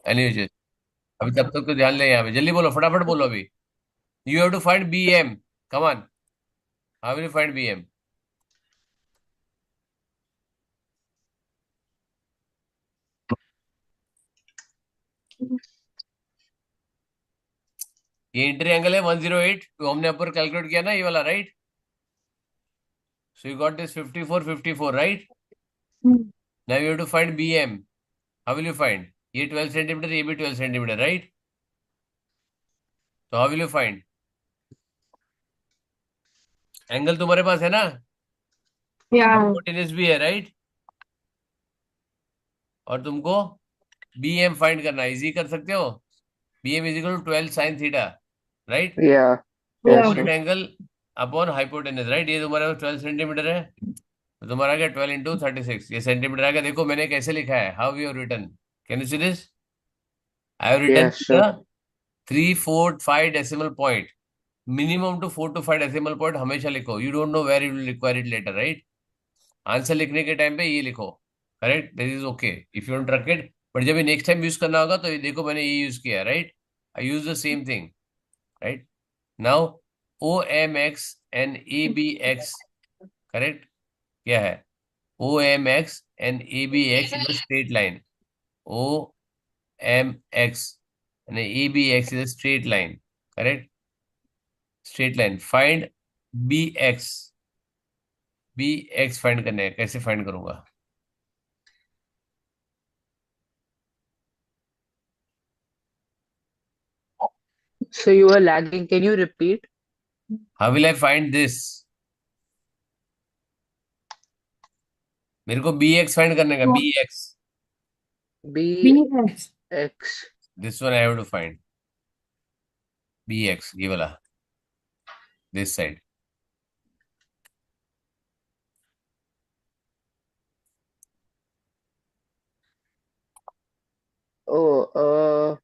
Anyway, अभी तब तक तो ध्यान ले, यहाँ पे जल्दी बोलो, फटाफट बोलो अभी। You have to find B M, come on, how will you find B M? ये इंटर एंगल है 108, तो हमने ऊपर कैलकुलेट किया ना ये वाला, right? So you got this 54 54, right? Now you have to find B M, how will you find? ये 12 सेंटीमीटर, ये भी 12 सेंटीमीटर, राइट? तो how will you find? Angle तुम्हारे पास है ना, Yeah. हाइपोटेनस भी है, राइट? और तुमको बी एम फाइंड करना, इजी कर सकते हो। B M is equal to 12 sine theta, right? Yeah. Yes, Yeah. sir. Opposite angle upon hypotenuse, right? ये तुम्हारा 12 सेंटीमीटर है, तो तुम्हारा क्या 12 इंटू 36, ये सेंटीमीटर आएगा। देखो मैंने कैसे लिखा है, how you written, can you see this? I have written Yes, sir. 3 4 5 decimal point, minimum two 4 to 5 decimal point हमेशा लिखो। You don't know where you will require it later, right? Answer लिखने के टाइम पे ये लिखो, correct, this is okay if you don't रख it, but जब next time use करना होगा तो ये देखो मैंने ये यूज किया, right? I use the same thing, right? Now O M X and A B X, correct, क्या है? O M X and A B X is a straight line, O M X and A B X is a straight line, correct, straight line. Find B X, B X find करने हैं, कैसे find करूंगा? So you were lagging. Can you repeat? How will I find this? मेरे को B X find करने का, B X, BX. BS. This one I have to find, B X, ये वाला, दिस साइड। Oh,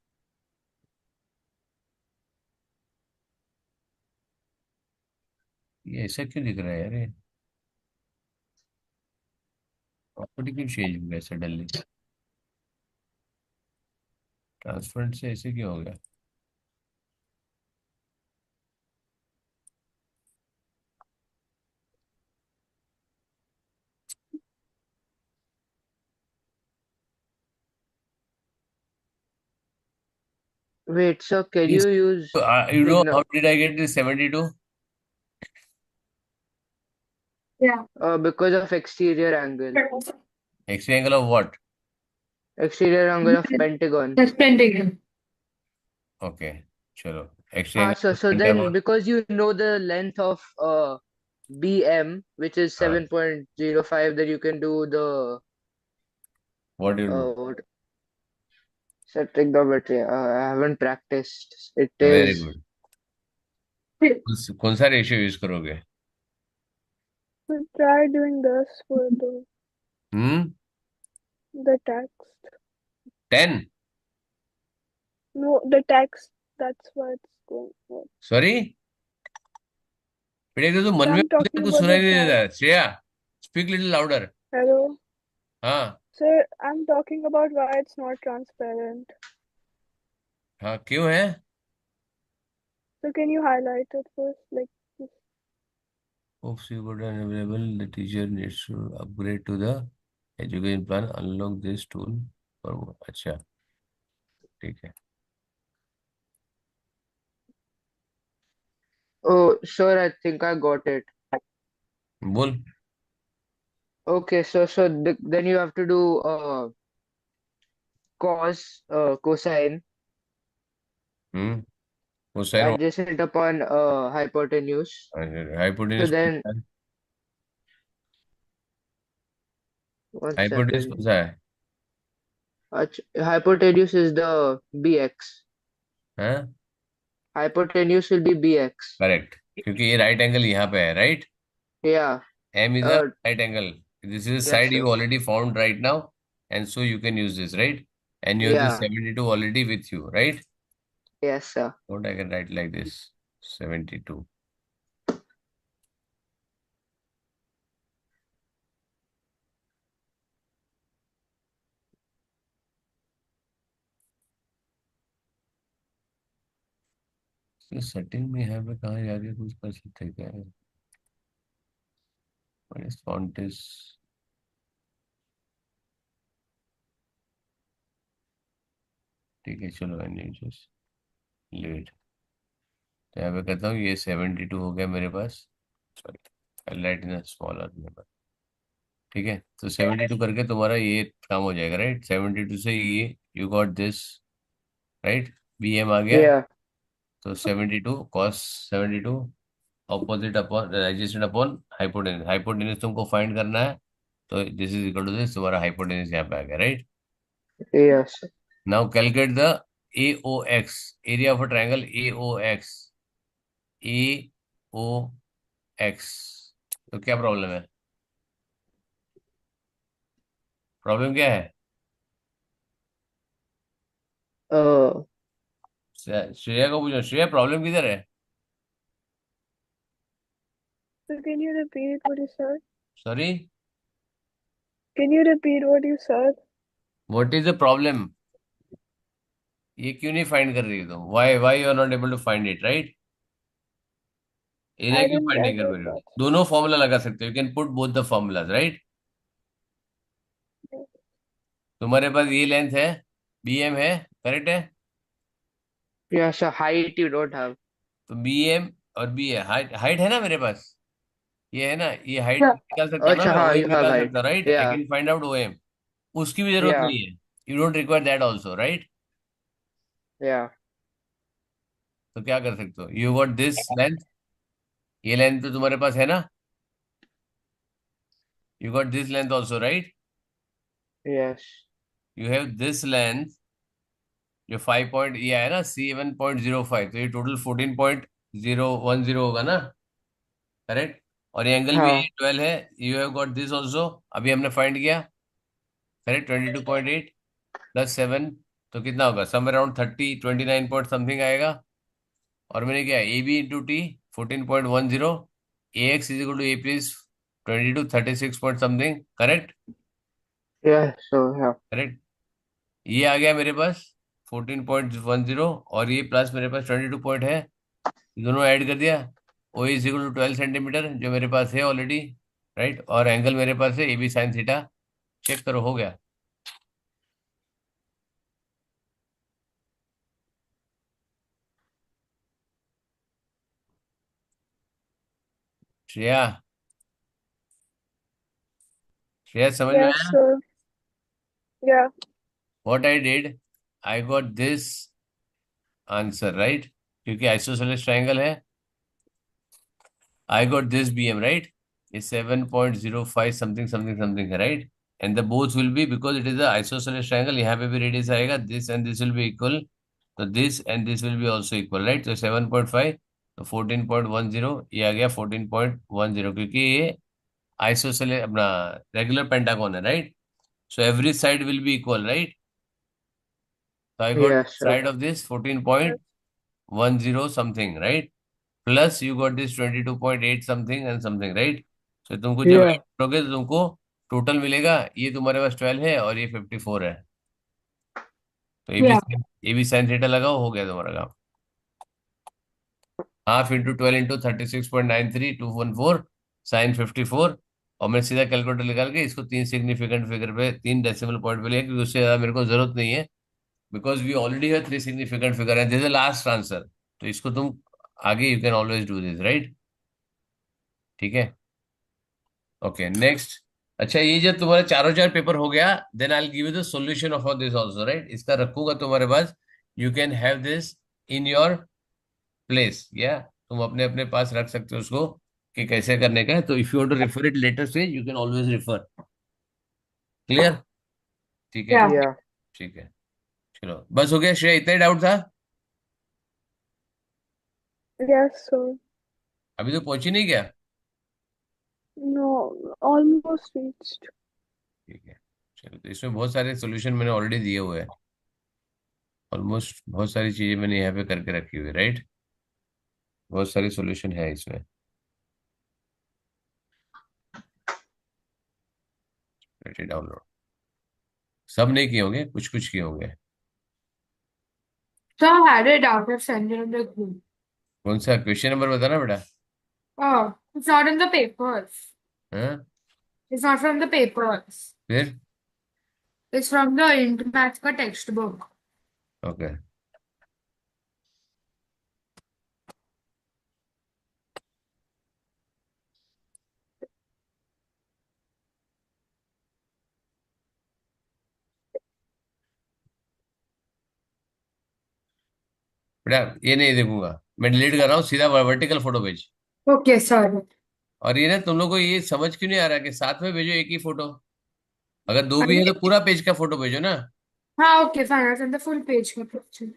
ये ऐसा क्यों दिख रहा है यार? ये प्रॉपर्टी क्यों चेंज हो गया सडनली? ट्रांसपेरेंट से ऐसे क्यों हो गया? wait. So can you use you know big? How did I get this 72? Yeah. Because of exterior angle. X angle of what? Exterior angle of pentagon. That's pentagon. Okay, चलो, x So angle, then because you know the length of BM, which is हाँ, 7.05, then you can do the what you do? what trigonometry. I haven't practiced. It very is. Good. कौन सा ratio use करोगे? We'll try doing this for hmm, the text. 10? No, the text. That's why it's going on. Sorry बेटे, तो मन So में I'm बोलते हैं, talking कुछ about सुनाई the नहीं देता। text. Shreya, speak little louder. Hello. हाँ, Sir, I'm talking about why it's not transparent. हाँ, क्यों है? So can you highlight it first? Like, this- Hopes you got available. The teacher needs to upgrade to the education plan. Unlock this tool for, अच्छा, ठीक है, Oh, sure. I think I got it. बोल। Okay, then you have to do cosine hmm, cosine, adjacent upon hypotenuse. So hypotenuse, then one hypotenuse second. कौन सा है? Hypotenuse is the bx. हाँ, Hypotenuse will be bx. Correct, क्योंकि ये right angle यहाँ पे है, right? Yeah. M is a Uh, right angle, this is yes, side sir. You already found right now, and so you can use this, right? And you have this Yeah. 72 already with you, right? Yes, sir. What I can write like this, 72, setting में यहाँ पे कहाँ जाके कुछ कर सकते हैं क्या? फॉन्ट इज, ठीक है चलो, एनी जस्ट लेट। तो यहाँ पे कहता हूँ ये 72 हो गया मेरे पास, sorry light in smaller number. ठीक है, तो 72 करके तुम्हारा ये काम हो जाएगा, राइट? 72 से ये you got this, right? B M आ गया। Yeah. तो 72 cos 72 opposite upon adjacent upon hypotenuse. Hypotenuse तुमको फाइंड करना है, तो this is equal to this, तुम्हारा हाइपोटेन्यूज यहाँ पे आ गया, right? Yes. Now calculate the A O X, area of a triangle A O X. A O X, तो क्या प्रॉब्लम है? प्रॉब्लम क्या है? Uh. श्रेया को पूछो, श्रेया प्रॉब्लम किधर है? So can you repeat what you said? Sorry, Can you repeat what you said? What is the problem? ये क्यों नहीं फाइंड कर रही है तुम? Why you are not able to find it, right? Area I क्यों didn't फाइंड नहीं get कर it. पा रही हो? That's दोनों फॉर्मूला लगा सकते हो, you can put both the formulas, right? तुम्हारे पास ये लेंथ है, बी एम है, करेक्ट है? Yeah. So height you don't have. तो बी एम और बी है, हाइट, हाइट है ना मेरे पास, ये है ना, ये हाइट Yeah. निकाल सकता हूँ ना अच्छा मैं, ओ हाँ, एम you have निकाल height. सकता हूँ, राइट? I Yeah. Can find out O M. उसकी भी जरूरत Yeah. नहीं है, you don't require that also, right? Yeah. तो क्या कर सकते हो, यू गॉट दिस लेंथ, ये लेंथ तो तुम्हारे पास है ना, you got this length also, right? Yes. You have this length, जो 5 पॉइंट ये है ना, 7.05, तो ये टोटल 14.010 होगा ना, करेक्ट? और ये एंगल भी हाँ. 12 है, you have got this also, अभी हमने फाइंड किया, करेक्ट? 22.8 प्लस 7, तो कितना होगा? सम अराउंड 29 पॉइंट समथिंग आएगा। और मैंने क्या, A B into T 14.10, A X is equal to A plus 36 point something, correct? Yeah. So yeah. Correct, ये आ गया मेरे पास 14.10, और ये प्लस मेरे पास 22 पॉइंट है, दोनों ऐड कर दिया। O is equal to 12 centimetre, जो मेरे पास है ऑलरेडी, राइट? और एंगल मेरे पास है A B sine theta, check करो, हो गया। श्रेया, श्रेया समझ में yes, आया? sir. Yeah. What I did, I got this answer, right? क्योंकि आइसोसेलेस ट्रायंगल है, I got this B M, right? ये 7.05 समथिंग समथिंग समथिंग है, right? And the both will be, because it is a isosceles triangle, यहाँ पे भी radius आएगा, this and this will be equal, तो this and this will be also equal, right? तो 7.5, तो 14.10, ये आ गया 14.10, क्योंकि ये आइसोसेलेस अपना रेगुलर पेंटागन है, right? So every side will be equal, right? So I got Yes. side of this 14.10 something, right? Plus you got this 22.8 something and something, right? So तुमको जब ऐड Yeah. करोगे तो तुमको total मिलेगा, ये तुम्हारे पास 12 है और ये 54 है, तो Yeah. ये भी साइन थीटा लगाओ, हो गया तुम्हारा काम। हाफ इंटू 12 इंटू 36.93 214 साइन 54, और मैं सीधा कैलकुलेटर निकाल के इसको तीन सिग्निफिकेंट फिगर पे, तीन डेसिमल पॉइंट पे लिया, क्योंकि उससे ज्यादा मेरे को जरूरत नहीं है, because we already have three significant figure and this is the last answer. तो इसको तुम आगे you can always do this, right? ठीक है, ओके नेक्स्ट। अच्छा, ये जब तुम्हारे चारों चार पेपर हो गया, then I will give you the solution of this also, right? इसका रखूंगा तुम्हारे पास, you can have this in your place, या तुम अपने अपने पास रख सकते हो उसको, कि कैसे करने का है। तो if you want to refer it later से, you can always refer. Clear? ठीक है, Yeah. Yeah. ठीक है, चलो बस हो गया। श्रेया, इतना ही डाउट था? Yes, sir. अभी तो पहुंची नहीं क्या? No, almost reached. ठीक है, चलो, तो इसमें बहुत सारे सॉल्यूशन मैंने ऑलरेडी दिए हुए हैं, ऑलमोस्ट बहुत सारी चीजें मैंने यहाँ पे करके रखी हुई है, राइट? बहुत सारे सॉल्यूशन है इसमें, डाउनलोड, सब नहीं किए होंगे, कुछ कुछ किए होंगे। So I had a doubt of sending in the group. कौन सा क्वेश्चन नंबर बताना बेटा? Oh, it's not in the papers. हाँ, It's not from the papers. फिर? It's from the international textbook. Okay. बेटा ये नहीं देखूंगा, मैं डिलीट कर रहा हूँ, सीधा वर्टिकल फोटो भेज। Okay, sorry. और ये ना तुम लोग को ये समझ क्यों नहीं आ रहा कि साथ में भेजो एक ही फोटो? अगर दो भी है तो अरे, पूरा पेज का फोटो भेजो ना। हाँ, okay, fine. I'll send the full page का picture.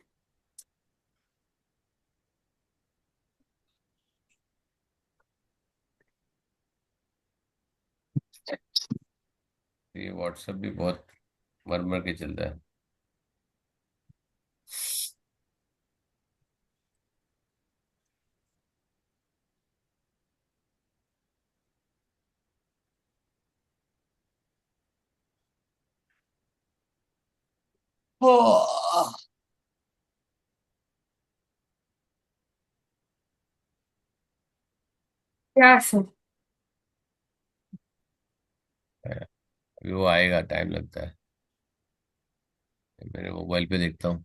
ये व्हाट्सएप भी बहुत मर मर के चलता है। ओह, Yeah, sir. अभी वो आएगा, टाइम लगता है। मेरे मोबाइल पे देखता हूँ।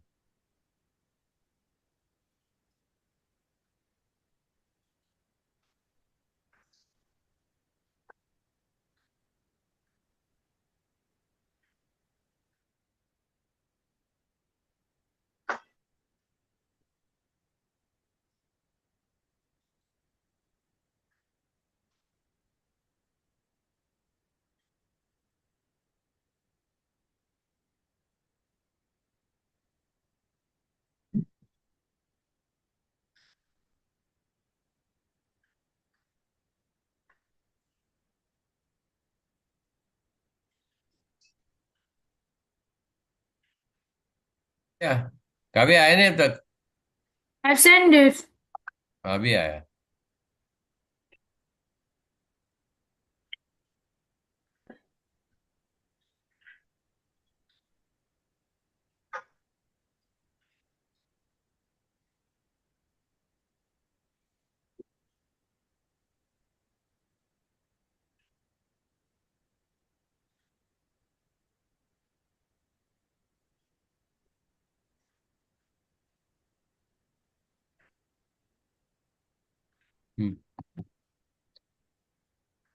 क्या? कभी आया नहीं अब तक? I've sent it. अभी आया।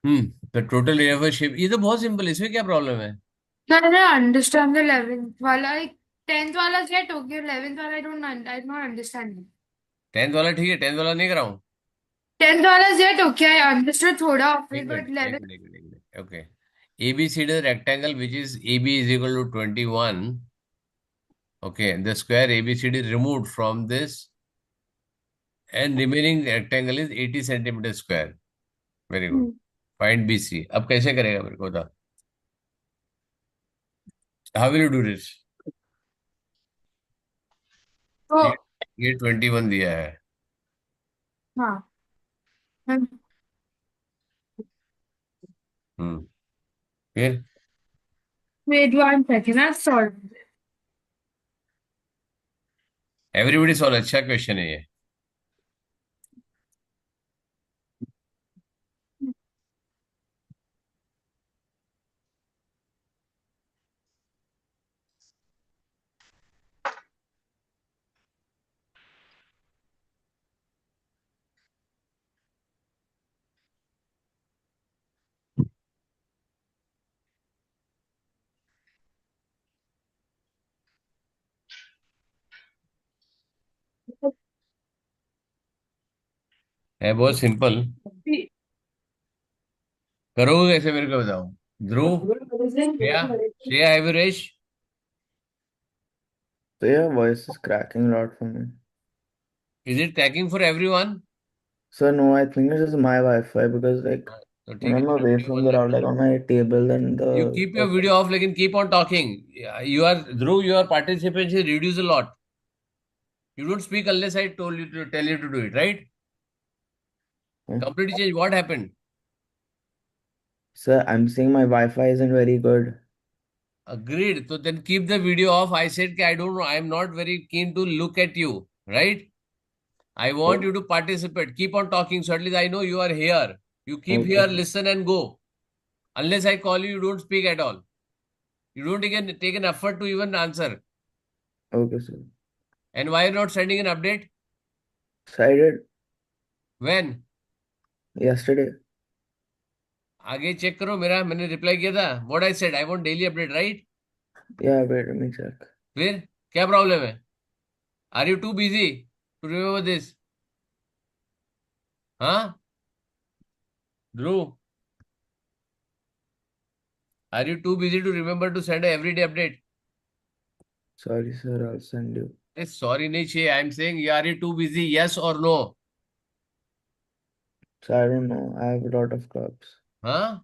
हम्म। तो टोटल एरिया शेप, ये तो बहुत सिंपल है, इसमें क्या प्रॉब्लम है? No, I don't understand the 11th wala. Like, 10th wala get okay. 11th wala I don't understand it. 10th वाला ठीक है, 10th वाला नहीं कराऊं? 10th wala get okay. I understood thoda of एक it, but मिनट, एक 11th. Minute, एक minute, एक minute, okay. ABCD is a rectangle which is AB is equal to 21. Okay, the square ABCD is removed from this and remaining rectangle is 80 centimeter square. Very good. Find BC. अब कैसे करेगा मेरे को बता? How will you do this? ये तो ये 21 दिया है। हाँ, हम्म। फिर wait 1 second. I've solved it. Everybody solve, अच्छा क्वेश्चन है ये। है बहुत सिंपल। करोगे कैसे मेरे को बताओ? ध्रुव, श्रेया, श्रेया हैव यू रेश? So your voice is cracking a lot for me. Is it tacking for everyone? So no, I think this is my Wi-Fi because like तो when ठीक है I'm बेटा, away from 21 the लिख router, low. like on my table, then You the keep your video off, लेकिन keep on talking. You are Dhruv, your participation reduce a lot. You don't speak unless I told you to tell you to do it, right? Hmm? Completely change. What happened? Sir, I'm saying my Wi-Fi isn't very good. Agreed. So then keep the video off. I said I don't know. I am not very keen to look at you, right? I want you to participate. Keep on talking. So at least I know you are here. You keep Okay, here, sir. listen and go. Unless I call you, you don't speak at all. You don't even take an effort to even answer. Okay, sir. And why are you not sending an update? So I did When? yesterday. आगे check करो मेरा, मैंने reply किया था. What I said, I want daily update, right? Yeah, wait, let me check. फिर क्या problem है? Are you too busy to remember this? हाँ, ध्रुव, are you too busy to remember to send a everyday update? Sorry, sir, I'll send you. Sorry नहीं चाहिए. I am saying, are you too busy? Yes or no? So I don't know. I have a lot of clubs. हाँ,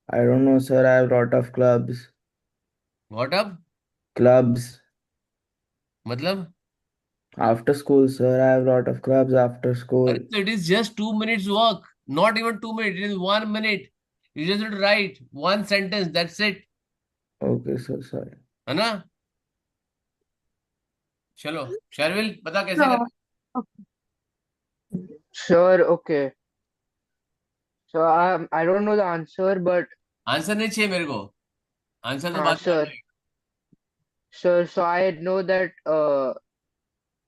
I don't know, sir. I have a lot of clubs. what up? Clubs. मतलब? After school, sir. I have a lot of clubs after school. अरे, so it is just 2 minutes work. Not even 2 minutes. It is 1 minute. You just have to write one sentence. That's it. Okay, sir, sorry. है ना? चलो, शर्विल बता कैसे करना. So, Sure, okay. So I don't know the answer, but answer नहीं चाहिए मेरे को. आंसर तो बाद में आ sure, जाएगा. sure. So I know that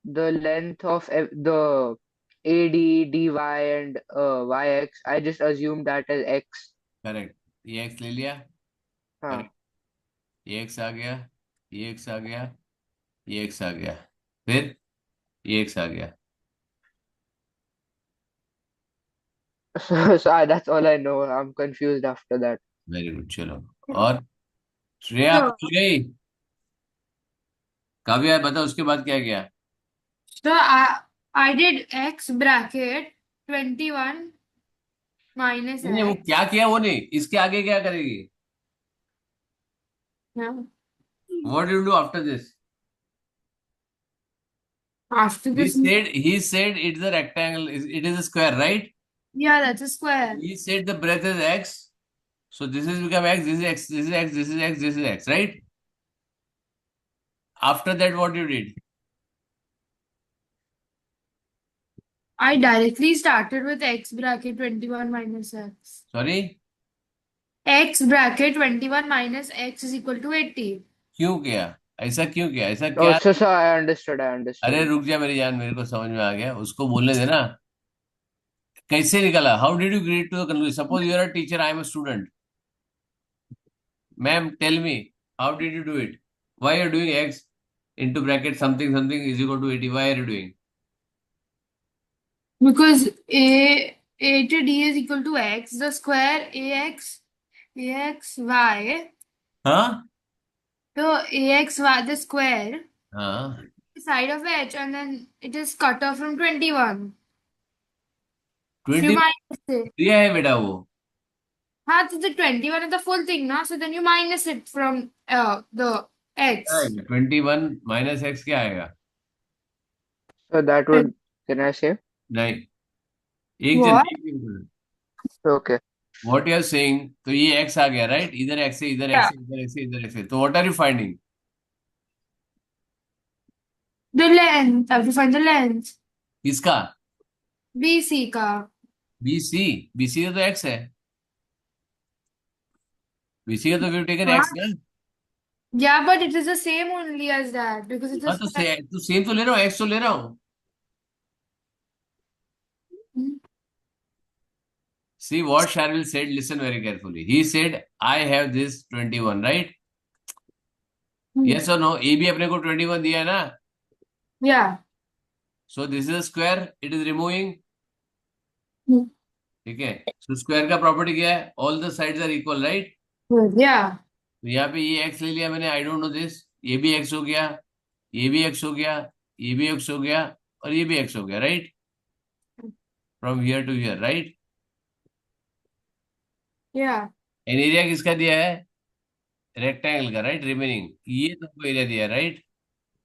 the length of the AD, DY, and YX. I just assumed that as X. Correct. ये x ले लिया. हाँ. करेक्ट. ये एक्स आ गया. ये एक्स आ गया. ये एक्स आ गया. फिर ये एक्स आ गया. That's all I know. I'm confused after that. Very good. चलो, और श्रेया so, पूछ गई. काव्या बता उसके बाद क्या किया. so I did X bracket 21 minus नहीं, वो X. क्या किया वो नहीं, इसके आगे क्या करेगी. Yeah. What do you do after this. After He this, said it's a rectangle, it is a square, right? yeah, that's a square. He said the breadth is x. So this is become x, this is x, this is x, this is x, this is x, right? After that, what you did? I directly started with X bracket 21 minus X. Sorry? X bracket 21 minus X is equal to 80. क्यों किया? ऐसा क्यों किया? ऐसा Oh, क्या? so I understood. I अरे understood. रुक जा मेरी जान, मेरे को समझ में आ गया. उसको बोलने देना. कैसे निकला? How did you get to the conclusion? Suppose you are a teacher, I am a student. Ma'am, tell me, how did you do it? Why are you doing x into bracket something something is equal to 80? Why are you doing? Because A to D is equal to X, the square AX Y. हाँ? So AX Y, the square, हाँ. side of H, and then it is cut off from 21. If 20 you minus it. दिया है बेटा वो. हाँ, so the 21 is the full thing, no? So then you minus it from the X. 21 minus x क्या आएगा? So that would, can I say? नहीं. एक What? जन. Okay. What you are saying, तो ये एक्स आ गया, राइट? इधर X है, इधर एक्स Yeah. है, इधर एक्स है, इधर एक्स है. तो what are you finding? The length. I have to find the length. किसका? BC का. बीसी. बीसी का तो एक्स है. बीसी का तो वी टेकन हाँ. एक्स ना. Yeah, but it is the same only as that because it's a हाँ, तो square. सेम तो ले रहा हूँ, एक्स तो ले रहा हूँ. Hmm. See what Sharvil said, listen very carefully. He said, I have this 21, right? Hmm. Yes or no? A भी अपने को 21 दिया है ना? Yeah. So this is a square, it is removing. Hmm. ठीक है. So square का property क्या है? All the sides are equal, right? Yeah. तो यहाँ पे ये x ले लिया मैंने, I don't know this. ये भी x हो गया, ये भी x हो गया, ये भी x हो गया, और ये भी x हो गया, right? From here to here, right? Yeah. And area किसका दिया है? रेक्टेंगल का, राइट? रिमेनिंग ये तुमको एरिया दिया है, राइट?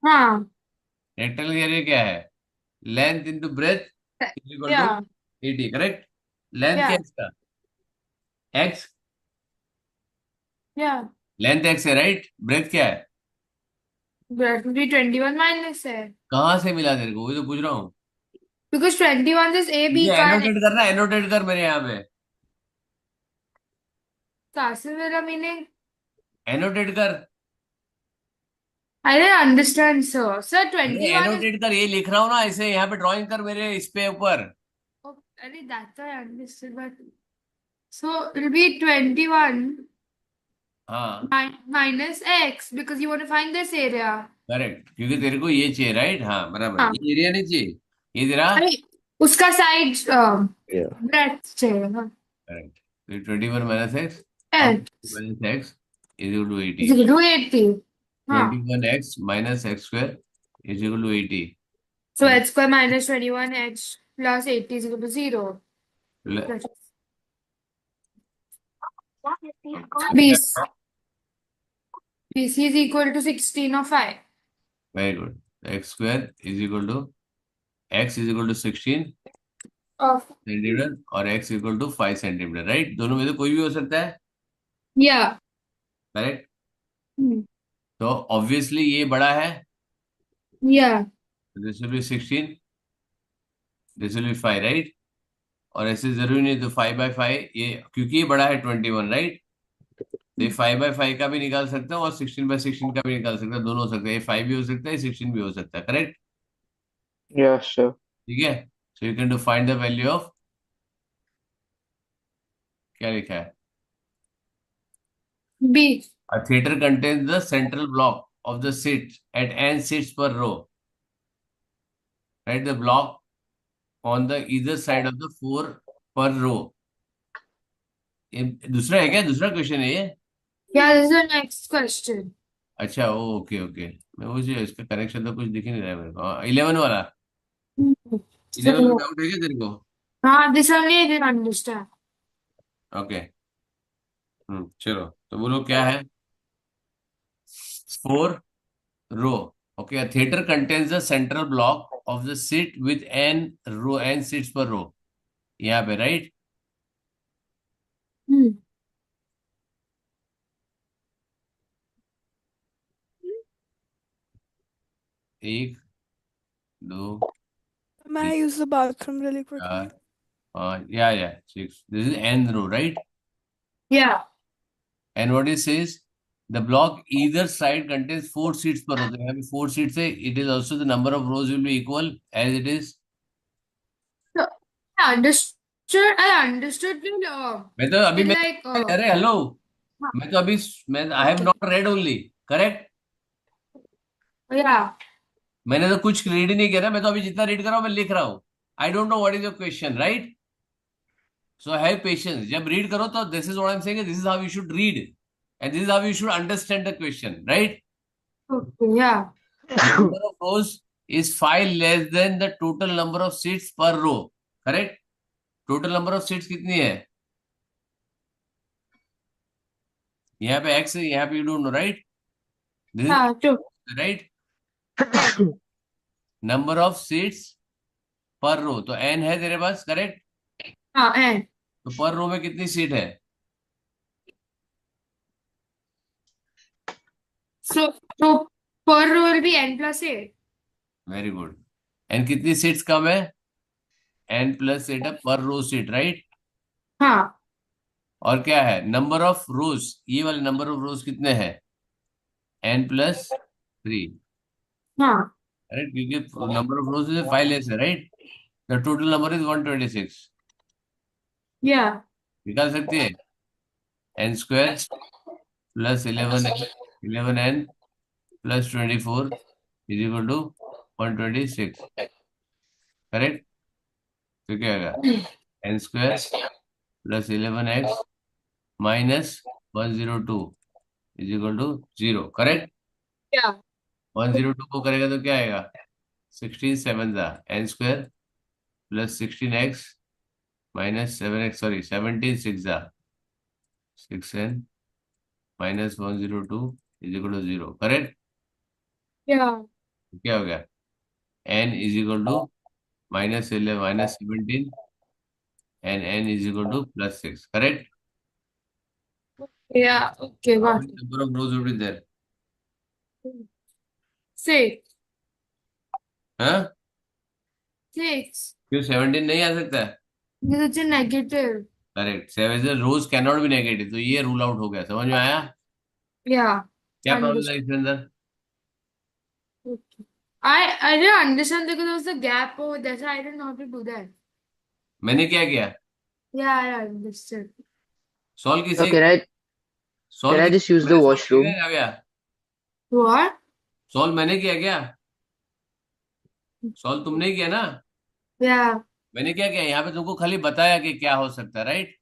हाँ. रेक्टेंगल का एरिया क्या है? Length into breadth is equal to Yeah. 80, correct? Length क्या Yeah. है इसका? एक्स. Yeah. लेंथ एक्स है, राइट? ब्रेथ क्या है? That would be 21 minus है. कहाँ से मिला तेरे को? वही तो पूछ रहा हूँ. Because 21 is A, B ये का and एनोटेट करना, एनोटेट कर मेरे यहाँ पे, Casimira meaning. एनोटेट कर। I didn't understand, sir. Sir, अरे 21 is. एनोटेट कर, ये लिख रहा हूँ ना ऐसे, यहाँ पे ड्राइंग कर मेरे इस पे ऊपर। Oh, that's I understood, but so it'll be 21 हाँ minus x because you want to find this area. Correct, क्योंकि तेरे को ये चाहिए, राइट? हाँ बराबर, हाँ, ये एरिया नहीं चाहिए, ये तेरा। अरे उसका साइड Yeah. ब्रेड्थ चाहिए। हाँ, करेक्ट, तो 21 minus X, x minus X is equal to 80। is equal to 80. हाँ, 21x minus X square is equal to 80। so x square minus 21h plus 80 is equal to 0. BC is equal to 16 or 5. Very good, x square is equal to, x is equal to 16 Of centimetre और x equal to 5 centimetre, right? दोनों में से कोई भी हो सकता है, yeah. Correct? Hmm. तो ऑब्वियसली ये बड़ा है, Yeah. This will be 16, this will be 5, right? और ऐसे जरूरी नहीं तो 5/5, ये क्योंकि ये बड़ा है 21, राइट? तो ये 5/5 का भी निकाल सकता हूँ और 16/16 का भी निकाल सकता है, दोनों हो सकता है, ये 5 भी हो सकता है, 16 भी हो सकता है, करेक्ट? Yeah, sure. ठीक है, so you can to find the value of, क्या लिखा है? B. A theater contains the central block of the seats at n seats per row. Write the block on the either side of the 4 per row. ये दूसरा है क्या? दूसरा question है ये? Yeah, this is the next question. अच्छा, okay okay, मैं मुझे इसका कनेक्शन तो कुछ दिख ही नहीं रहा है मेरे को। 11 वाला, 11 में So, डाउट है क्या तेरे को? this only I didn't understand. Okay, चलो तो बोलो क्या है? 4 row. Okay, a theater contains the central block of the seat with n seats per row. यहाँ पे, राइट? Hmm. एक, दो, May I तीन, use the bathroom really quickly? 4, 5, yeah, 6. This is n row, right? Yeah. And what it says, the block either side contains 4 seats per row. तो यहाँ पे 4 seats है. It is also the number of rows will be equal as it is. So, I understood मैं तो अभी till मैं, like अरे hello, हाँ, मैं तो अभी, मैं I have not red only, correct? yeah. मैंने तो कुछ रीड ही नहीं किया ना, मैं तो अभी जितना रीड कर रहा हूँ मैं लिख रहा हूँ। I don't know what is your question, right? So have patience, जब रीड करो तो this is what I am saying, this is how you should read and this is how you should understand the question, right? Okay, yeah. Number of rows is 5 less than the total number of seats per row, correct? Total number of seats कितनी है? यहाँ पे x है, यहाँ पे you don't no, right? This is Yeah, true. Right, number of seats per रो, तो N है तेरे पास, करेक्ट? And तो पर रो में कितनी सीट है? so per row will be n plus 8. Very good. And कितनी सीट्स कम है? एन प्लस 8 पर रो सीट, राइट? हाँ, और क्या है? नंबर ऑफ रोज, ये वाले नंबर ऑफ रोज कितने हैं? n+3, हाँ, राइट? क्योंकि number of rows is 5 less है, right? The total number is 126। yeah. निकाल सकते हैं, n² plus 11n plus 24 is equal to 126, correct? तो क्या होगा? n² plus 11x minus 102 is equal to 0, correct? Yeah. 102 को करेगा तो क्या आएगा? 16 7 n² plus 16x minus 7x, sorry 17 6 6n minus 102 is equal to 0, correct? Yeah. क्या हो गया? n is equal to minus 11 minus 17 and n is equal to plus 6, correct? Yeah. Okay, How got many number of rows would be there? it. 6. Huh? 6. क्यों 17 नहीं आ सकता है? Because it's a negative. Correct, 7 rows can not be negative, तो ये rule out हो गया। समझ में आया? Yeah. क्या प्रॉब्लम है Understood. इसके अंदर? Okay. I didn't understand because there was a gap over there, so I didn't know how to do that. मैंने क्या किया? Yeah, I understood. Solve So किसे? can सॉल्व I किसे? just use the मैंने solve किया washroom? क्या गया? What? Solve मैंने किया क्या? सॉल्व तुमने किया ना? Yeah. मैंने क्या किया, यहाँ पे तुमको खाली बताया कि क्या हो सकता है, right?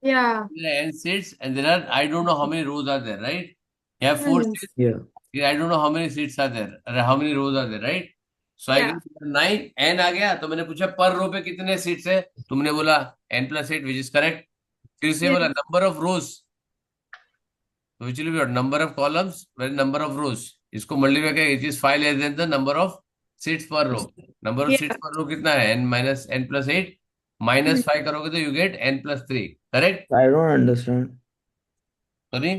Yeah. There are n seats and there are, I don't know how many rows are there, right? You have four Hmm. seats. Yeah. I don't know how many seats are there, how many rows are there, right? So I Yeah. give 9, n आ गया, तो मैंने पूछा पर रो पे कितने seats है, तुमने बोला n+8, which is correct. फिर से Yeah. बोला नंबर ऑफ रोज, तो which will be what? Number of columns, well, number of rows. इसको मल्टीप्लाई करके it is 5 less than the number of seats per row. Number of seats Yeah. Per रो कितना है? n-n+8 Hmm. -5 करोगे तो you get n+3, correct? I don't understand. Sorry,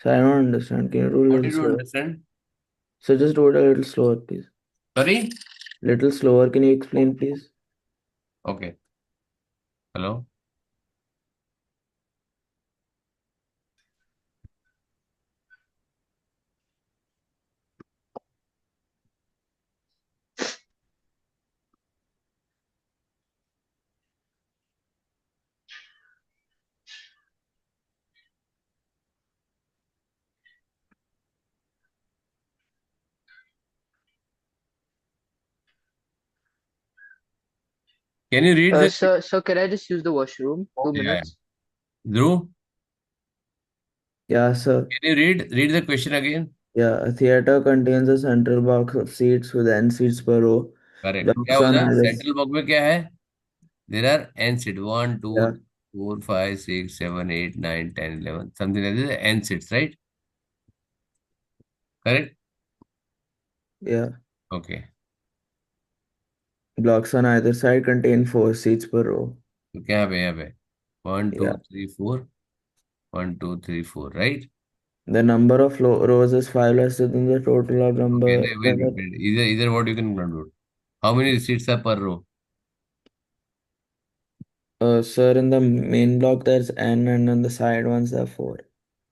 So I don't understand. Can you do a what little did you slower? Understand? So just do it a little slower, please. Sorry, Little slower. Can you explain, please? Okay, hello. Can you read the? So can I just use the washroom? Two okay, आया। minutes. Dhruv, Yeah, sir. Can you read the question again? Yeah, a theater contains a central box of seats with n seats per row. Correct, क्या Blocks हो on जाए either. Central box में क्या है? There are N seat, 1 2 Yeah, 4 5 6 7 8 9 10 11 something like this, N seats, right? Correct, yeah. Okay. Blocks on either side contain 4 seats per row. तो क्या है यहाँ पे? 1 2 Yeah. 3 4, 1 2 3 4, right? The number of rows is 5 lesser than the total of okay, number. Wait wait wait, इधर इधर what you can conclude, how many seats are per row? Sir, in the main block there's n, and on the side ones there are 4.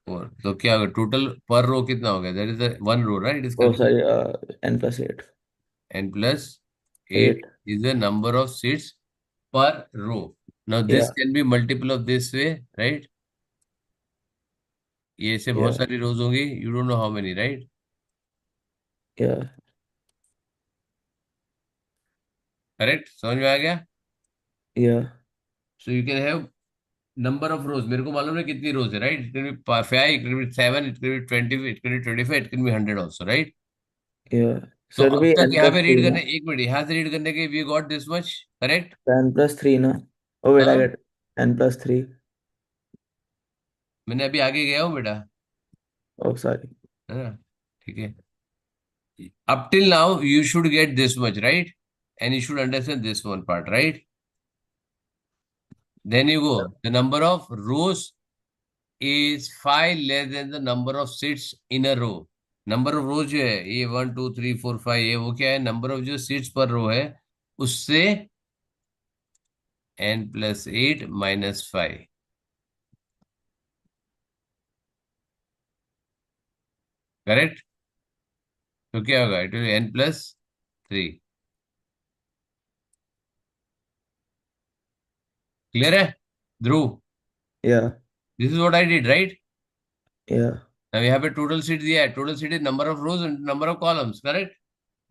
4, तो क्या होगा total पर रो कितना हो गया? That is one row, right? Is Oh, consider sorry. N+8. n+8 8. is the number of seats per row. Now this Yeah, can be multiple of this way, right? ये से बहुत yeah, सारी रोज होंगी, you don't know how many, right? yeah, correct, समझ में आ गया? yeah, so you can have number of रोज, मेरे को मालूम है कितनी रोज है, right? It can be 5, it can be 7, it can be 20, it can be 25, it can be 100 also, right? yeah. तो So it'll अब be तक n यहाँ plus पे 3 रीड करने, now. एक मिनट, यहाँ से रीड करने के we got this much, correct? N+3 now. Oh, wait, I हाँ, get n+3. मैंने अभी आगे गया हूँ बेटा, Oh, sorry. है ना? ठीक है, up till now you should get this much, right? And you should understand this one part, right? Then you go, the number of rows is 5 less than the number of seats in a row. Number of रोज जो है ये 1 2 3 4 5, ये वो क्या है? Number of जो seats per रो है उससे n+8 -5, करेक्ट? तो क्या होगा? It will n+3। क्लियर है Dhruv? Yeah, this is what I did, right? yeah, अब यहाँ पे टोटल सीट दिया है, total seat is number of rows and number of columns, correct?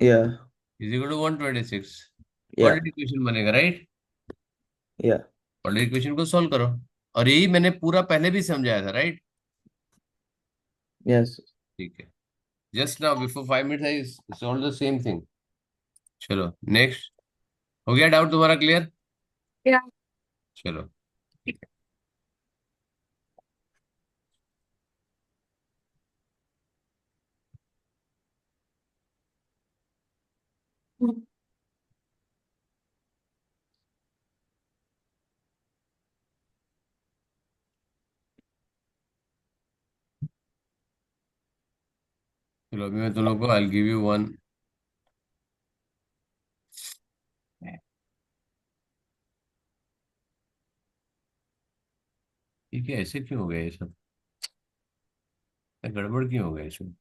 yeah, is equal to 126। yeah, already question बनेगा, right? yeah. Already question को solve करो, और यही मैंने पूरा पहले भी समझाया था, राइट? Yes. ठीक है, just now before 5 minutes I solve the same thing. चलो नेक्स्ट, हो गया डाउट तुम्हारा क्लियर? Yeah. चलो, अभी मैं तुम लोग को आई गिव यू वन ठीक है, ऐसे क्यों हो गया ये सब? गड़बड़ क्यों हो गया इसमें?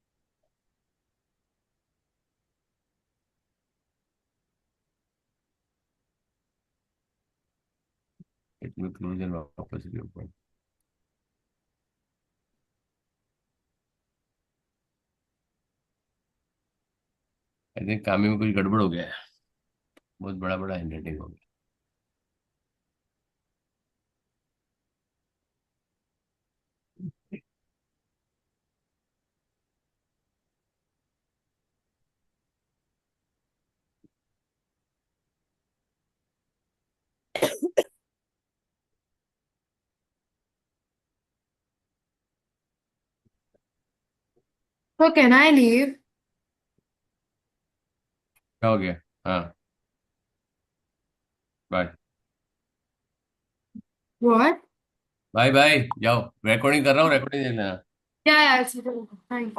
Let me close and वापस reopen. आई थिंक कामी में कुछ गड़बड़ हो गया है, बहुत बड़ा बड़ा हैंडराइटिंग हो गया। So can I leave? क्या हो गया? हाँ, बाय What? बाय बाय, जाओ, रिकॉर्डिंग कर रहा हूँ, रिकॉर्डिंग देखना। Yeah, it's fine.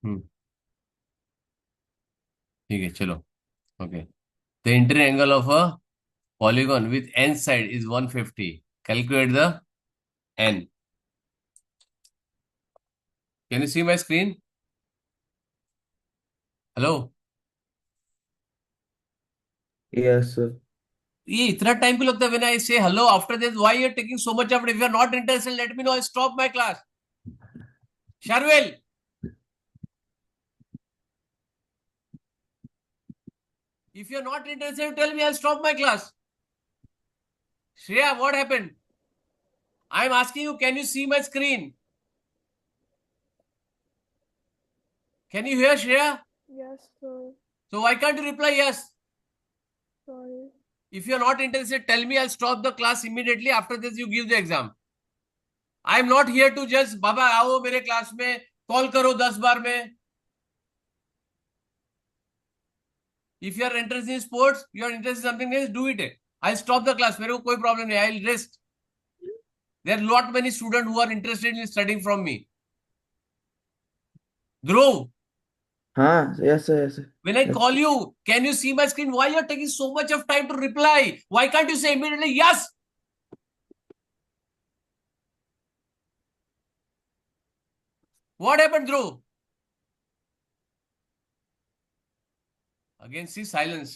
हम्म, ठीक है, चलो। Okay, the inter angle of a polygon with N side is 150। Calculate the N. Can you see my screen? Hello? Yes, sir. ये इतना टाइम क्यों लगता है? When I say hello after this, why you are taking so much off? If you are not interested, let me know, I stop my class. शारवेल, if you are not interested, tell me, I'll stop my class. Shreya, what happened? I'm asking you, can you see my screen? Can you hear, Shreya? Yes, sir. So why can't you reply yes? Sorry. If you are not interested, tell me, I'll stop the class immediately. After this, you give the exam. I'm not here to just, बाबा आओ मेरे class में, call करो 10 बार में. If you are interested in sports, you are interested in something else, do it. I'll stop the class. मेरे को कोई problem नहीं. I'll rest. There are lot many students who are interested in studying from me. Dhruv, हाँ, yes, sir, yes, sir. when I Yes, call you, can you see my screen? Why you're taking so much of time to reply? Why can't you say immediately yes? What happened, Dhruv? Again, see silence.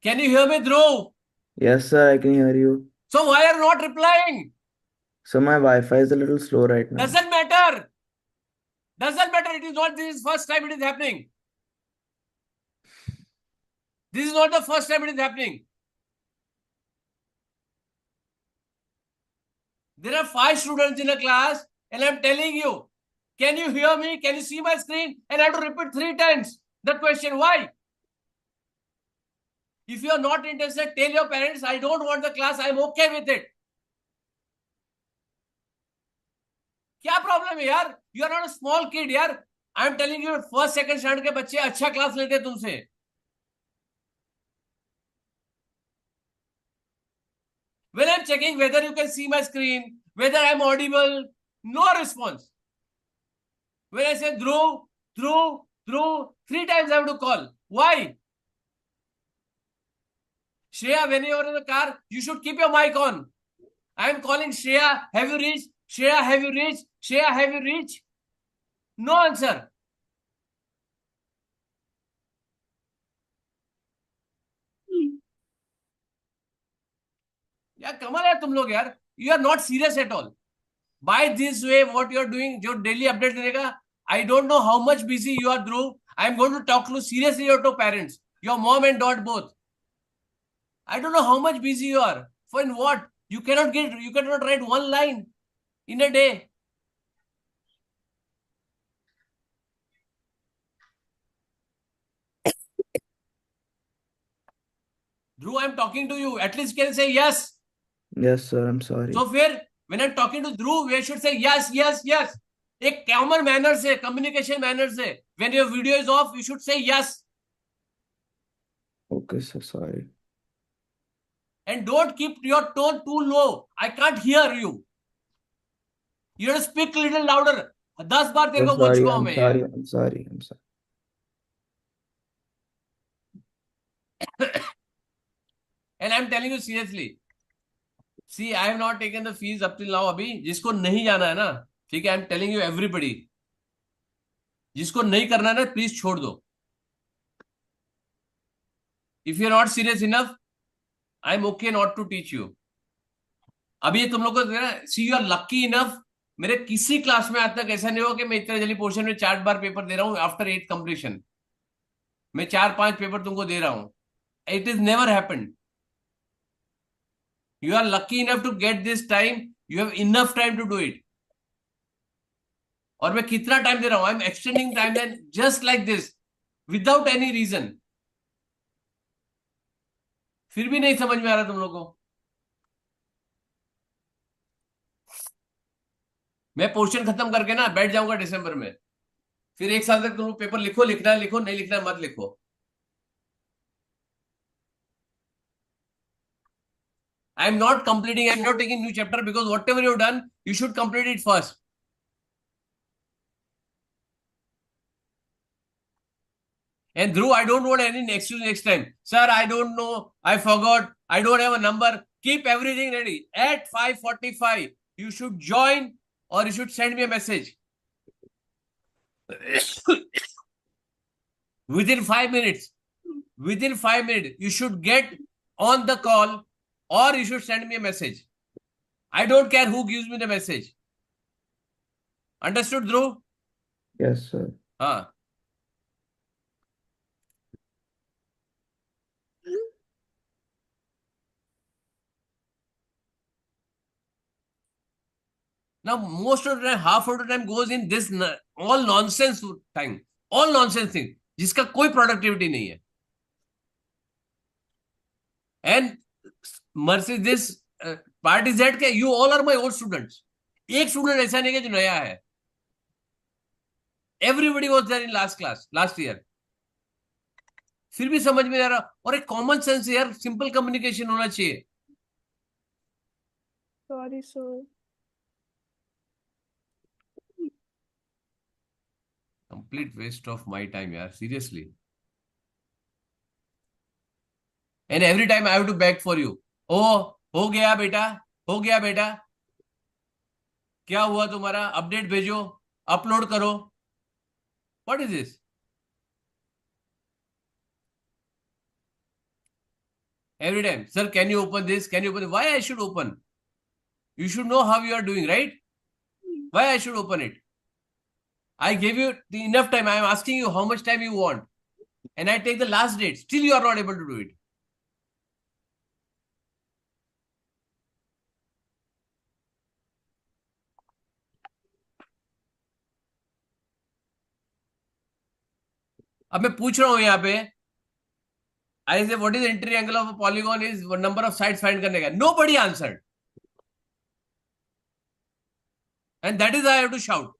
Can you hear me, Dhruv? yes, sir, I can hear you. So why are you not replying? So my Wi-Fi is a little slow right now. Doesn't matter. Doesn't matter. It is not this first time it is happening. This is not the first time it is happening. There are 5 students in a class, and I'm telling you, can you hear me? Can you see my screen? And I have to repeat 3 times the question. Why? If you are not interested, tell your parents, I don't want the class. I'm okay with it. क्या problem है यार? You are not a small kid यार. I am telling you, first second standard के बच्चे अच्छा class लेते हैं तुमसे. When I'm checking whether you can see my screen, whether I'm audible, no response. When I say Dhruv, Dhruv, Dhruv, 3 times I have to call. Why? Shreya, when you are in the car, you should keep your mic on. I am calling Shreya. Have you reached? Shreya, have you reached? Shreya, have you reached? No answer. यार कमाल है तुम लोग यार. You are not serious at all. By this way, what you are doing, जो daily update देने का, I don't know how much busy you are, Dhruv. I am going to talk to seriously your two parents, your mom and dad both. I don't know how much busy you are. For in what? You cannot write one line in a day. Dhruv, I'm talking to you. At least you can say yes. Yes, sir. I'm sorry. So फिर when I'm talking to Dhruv, we should say yes, yes, yes. एक common manner से, communication manner से. When your video is off, you should say yes. Okay, sir. Sorry. And don't keep your tone too low. I can't hear you. You have to speak little louder. 10 बार तेरे Sir, को बोल sorry. चुका हूं I'm मैं यार. sorry. I'm sorry. I'm sorry. And I'm telling you seriously. See, I have not taken the fees up till now अभी. जिसको नहीं जाना है ना, ठीक है, I'm telling you everybody. जिसको नहीं करना है ना, प्लीज छोड़ दो. If you're not serious enough, I'm okay not to teach you. अभी तुम लोग को सी यू आर लकी इनफ. मेरे किसी क्लास में आज तक ऐसा नहीं हुआ कि मैं इतने जल्दी पोर्शन में 4 बार पेपर दे रहा हूं आफ्टर 8 कंप्लीशन. मैं 4-5 पेपर तुमको दे रहा हूं. It is never happened. You are lucky enough to get this time. You have enough time to do it. और मैं कितना टाइम दे रहा हूं? I am extending time line just like this without any reason. फिर भी नहीं समझ में आ रहा तुम लोग को. मैं पोर्शन खत्म करके ना बैठ जाऊंगा दिसंबर में. फिर 1 साल तक तुम लोग पेपर लिखो, लिखना है लिखो, नहीं लिखना है मत लिखो. I am not completing, I am not taking new chapter because whatever you've done, you should complete it first. And Dhruv, I don't want any excuse next time. Sir, I don't know, I forgot, I don't have a number. Keep everything ready. At 5:45, you should join or you should send me a message. Within 5 minutes, you should get on the call or you should send me a message. I don't care who gives me the message. Understood, Dhruv? Yes, sir. हाँ. Now, most of the time, half of the time goes in this all nonsense time, all nonsense thing, जिसका कोई productivity नहीं है. And mercy this part is that कि you all are my old students. एक student ऐसा नहीं है जो नया है. Everybody was there in last class, last year. फिर भी समझ में नहीं आ रहा. और एक कॉमन सेंस यार, सिंपल कम्युनिकेशन होना चाहिए. Sorry, sir. Complete waste of my time, yaar. Seriously. And every time I have to beg for you. Oh, हो गया बेटा, हो गया बेटा. क्या हुआ तुम्हारा? अपडेट भेजो, अपलोड करो. What is this? Every time, sir, can you open this? Can you open it? Why I should open? You should know how you are doing, right? Why I should open it? I gave you the enough time. I am asking you how much time you want. And I take the last date. Still you are not able to do it. अब मैं पूछ रहा हूं यहाँ पे. I say, what is the entry angle of a polygon is number of sides find करने का. Nobody answered. And that is why I have to shout.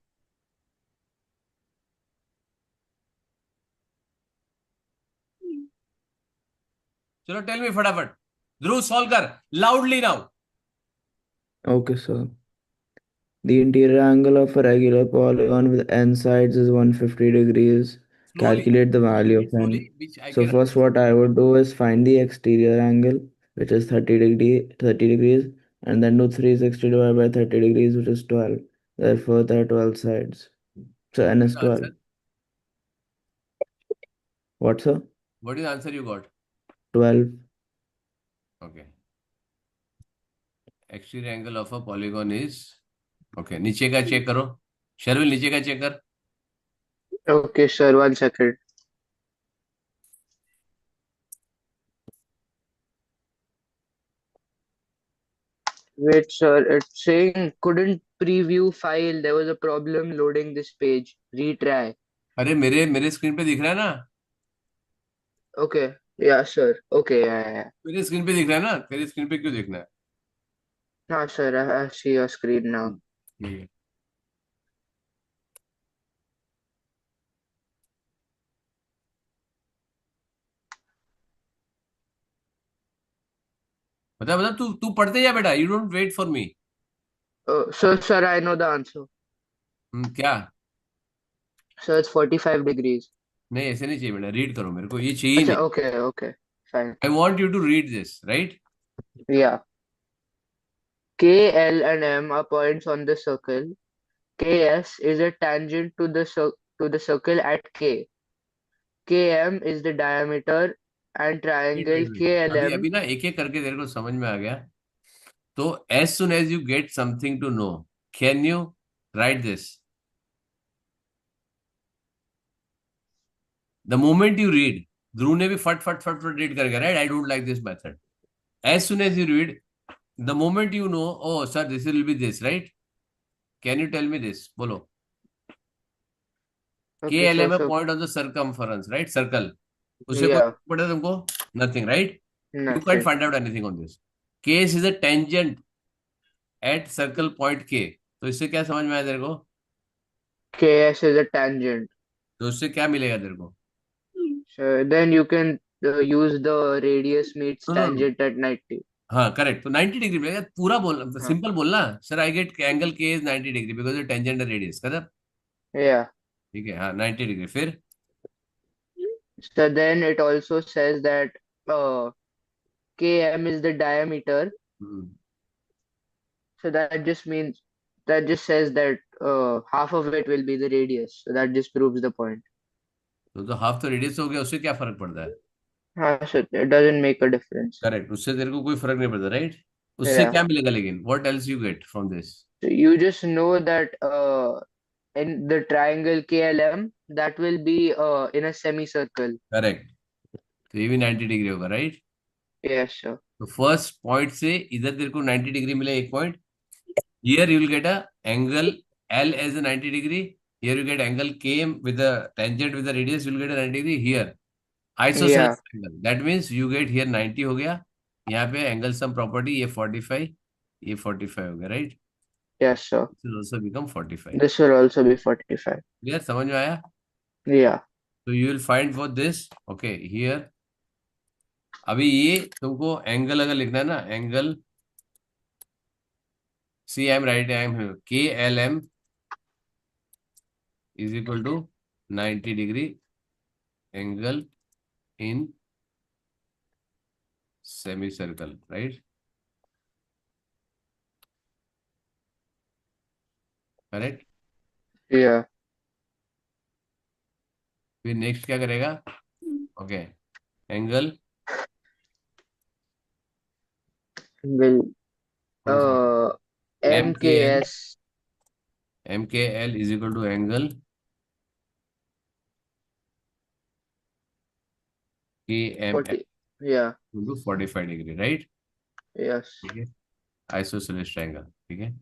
चलो tell me फटाफट. Dhruv, solve कर. Loudly now. Okay, sir. The interior angle of a regular polygon with n sides is 150 degrees. Slowly. Calculate the value of n. Slowly, which I So can first what I would do is find the exterior angle, which is 30 degrees. and then do 360 divided by 30 degrees, which is 12. Therefore, there are 12 sides. So n is 12. Answer. What, sir? What is the answer you got? 12. Okay. Exterior angle of a polygon is okay. नीचे का check करो. शर्विल नीचे का check कर. Okay, sir, 1 second. Wait, sir, it's saying couldn't preview file. There was a problem loading this page. Retry. अरे मेरे screen पे दिख रहा है ना. Okay, yeah, sir. Okay, yeah. मेरे स्क्रीन पे दिख रहा है ना. तेरी स्क्रीन पे क्यों देखना है? No, sir, I see your screen now. ठीक है. बता तू तू पढ़ते जा बेटा. You don't wait for me. Sir, I know the answer. क्या? Sir, it's 45 degrees. नहीं ऐसे नहीं चाहिए बेटा. रीड करो. मेरे को ये चाहिए Acha, नहीं. okay, fine. I want you to read this right. Yeah. K, L, and M are points on the circle. KS is a tangent to the circle at K. KM is the diameter and triangle अभी KLM. अभी ना एक एक करके तेरे को समझ में आ गया. तो as soon as you get something to know, can you write this? The moment you read, ध्रुव ने भी फट फट फट फट रीड करके, right. I don't like this method. As soon as you read, the moment you know, oh sir, this will be this, right? Can you tell me this? बोलो. Okay, KLM so point of the circumference, right? Circle. उससे yeah, कोई पता तुमको? Nothing, right? You can't nothing. find out anything on this. KS is a tangent at circle point K. तो इससे क्या समझ में आया तेरे को? KS is a tangent. तो उससे क्या मिलेगा तेरे को? So then you can use the radius meets No, no, no. tangent at 90. हाँ करेक्ट. तो 90 डिग्री मिलेगा. पूरा बोलना, हाँ. सिंपल बोलना. सर आई गेट एंगल के is 90 degree because tangent radius. Kadam. Yeah. ठीक है. हाँ 90 डिग्री. फिर So then it also says that Km is the diameter. So that just says that half of it will be the radius. So that just proves the point. तो half तो radius हो गया. उससे क्या फर्क पड़ता है? So it doesn't make a difference. Correct. उससे तेरे को कोई फर्क नहीं पड़ता, राइट. उससे Yeah. क्या मिलेगा लेकिन? What else you get from this? So you just know that in the triangle KLM, that will be in a semicircle. Correct. तो ये भी 90 डिग्री होगा, राइट. Yes, sir. तो फर्स्ट पॉइंट से इधर तेरे को 90 डिग्री मिले एक point. Here you will get a angle L as a 90 degree. Here you get angle K with the tangent with the radius. You will get a 90 degree here. Isosceles angle. That means you get here 90 हो गया. यहाँ पे angle sum property ये 45, ये 45 हो गया, right? Yes, sir. This will also become 45. This will also be 45. Clear? समझ में आया? Yeah. So you will find for this. Okay, here. अभी ये तुमको एंगल अगर लिखना है ना, angle see I am writing, I am here. KLM is equal to 90 degree angle in semicircle, right? Correct. Yeah. फिर नेक्स्ट क्या करेगा? Okay. Angle Will MKS. MKL is equal to angle KML 40. Yeah. equal to 45 degree, right? Yes. ठीक है. Isosceles triangle. ठीक है.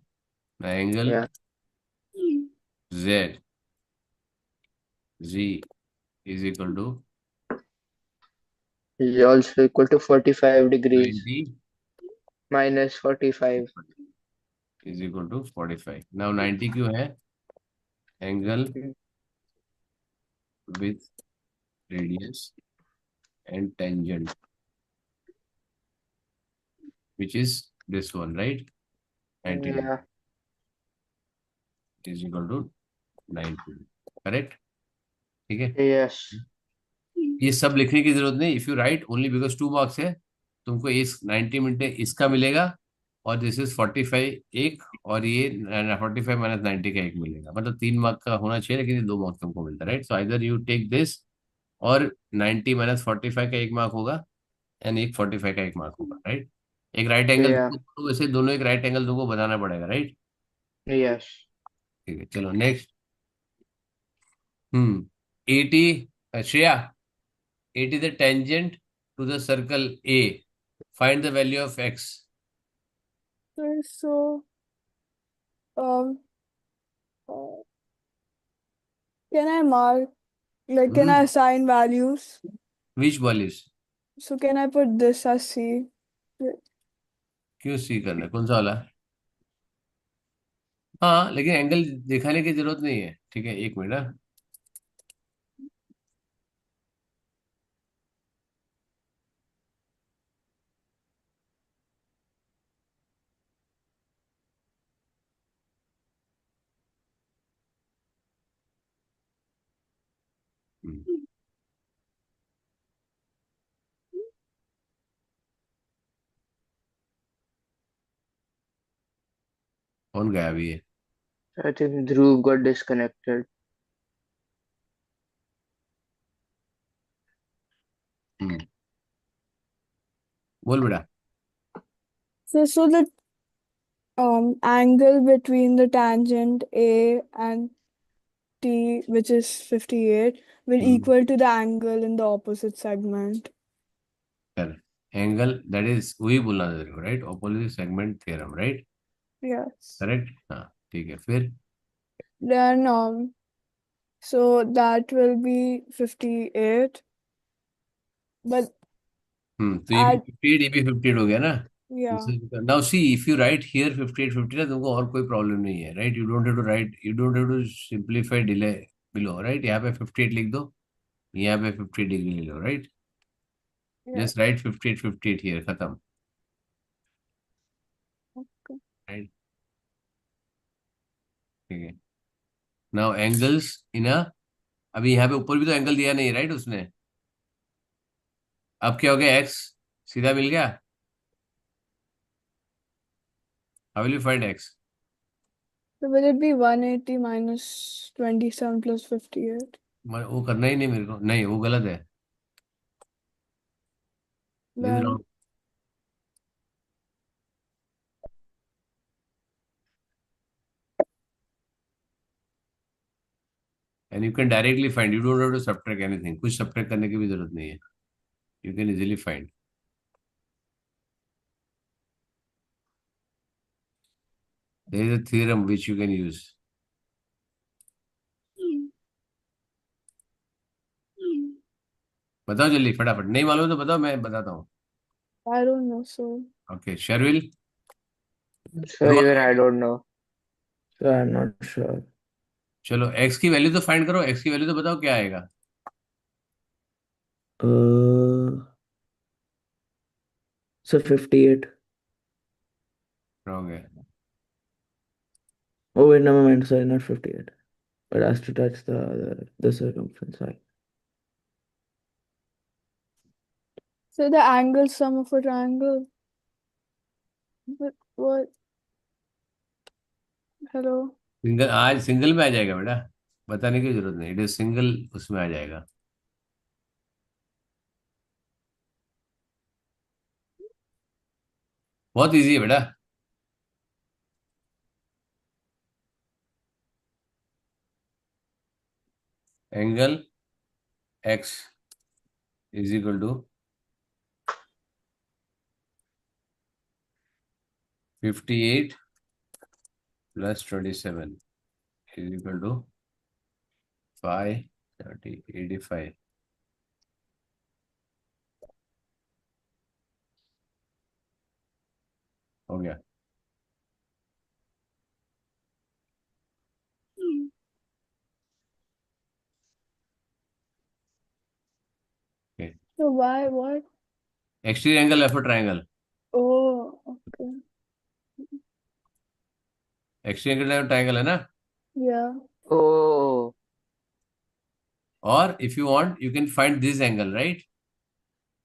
Now angle Yeah. Z is equal to Is also equal to 45 degrees 90 minus 45. is equal to 45. Now 90 क्यों है? Angle with radius and tangent, which is this one, right? 90 Yeah. is equal to 90. Correct? ठीक है. Yes. ये सब लिखने की जरूरत नहीं. If you right only because 2 marks है, तुमको इस 90 मिनट में इसका मिलेगा और दिस इज 45 एक, और ये 45 माइनस 90 का एक मिलेगा, मतलब 3 मार्क का होना चाहिए, लेकिन ये 2 मार्क तुमको मिलता है, right? So either you take this, और 90 माइनस 45 का 1 मार्क होगा, एंड एक 45 का 1 मार्क होगा, राइट? एक राइट एंगल Yeah. तुमको, वैसे दोनों एक राइट एंगल तुमको बनाना पड़ेगा, राइट? Yes. ठीक है, चलो next. 80, Shreya, 80 the tangent to the circle A. Find the value of x. Okay, so um, can I mark, like, can I assign values? Which values? So can I put this as C? क्यों सी करना है? कौन सा वाला? हाँ, लेकिन angle दिखाने की जरूरत नहीं है, ठीक है, 1 मिनट। हाँ? हम्म, कौन गया अभी ये? I think Dhruv got disconnected. हम्म, बोल बेटा। So the angle between the tangent A and T, which is 58, will equal to the angle in the opposite segment. कर एंगल, दैट इज वही बोलना था तेरे को, right? Opposite segment theorem, right? Yes. Correct, हाँ, ठीक है, फिर? Then so that will be 58. But तो ये भी add 58, ये भी 58 हो गया ना? yeah. Now see, if you write here 58 50 ना, तुमको और कोई प्रॉब्लम नहीं है, right? You don't have to simplify delay below, right? यहाँ पे 58 लिख दो, यहाँ पे 50 डिग्री ले लो, right? Yeah. Just write 58 58 here, खत्म, Okay. राइट? ठीक है। नाउ एंगल्स इन अ, अभी यहाँ पे ऊपर भी तो एंगल दिया नहीं, राइट उसने? अब क्या हो गया? एक्स सीधा मिल गया। How will you find x? So will it be 180 minus 27 plus 58? वो करना ही नहीं मेरे को, नहीं, वो गलत है, this is Then wrong. And you can directly find, you don't have to subtract anything, कुछ सब्ट्रैक्ट करने की भी जरूरत नहीं है, you can easily find. There is a theorem which you can use. बताओ जल्दी फटाफट, नहीं मालूम तो बताओ, मैं बताता हूँ। I don't know. So okay, Sharvil, So even I don't know. So I'm not sure. चलो एक्स की वैल्यू तो फाइंड करो, एक्स की वैल्यू तो बताओ क्या आएगा? Uh, so 58. रॉन्ग है। Oh wait, never mind. Sorry, not 58. But has to touch the circumference. Sorry. so the angle sum of a triangle. But what? Hello. Single, आज single में आ जाएगा बेटा, बताने की जरूरत नहीं, इट इज सिंगल, उसमें आ जाएगा। बहुत इजी है बेटा। Angle X is equal to 58 plus 27 is equal to 5 30 85। हो गया। So why what? Exterior angle of triangle, Oh, okay. Exterior angle triangle है ना? Yeah. Oh, और if you want you can find this angle, right?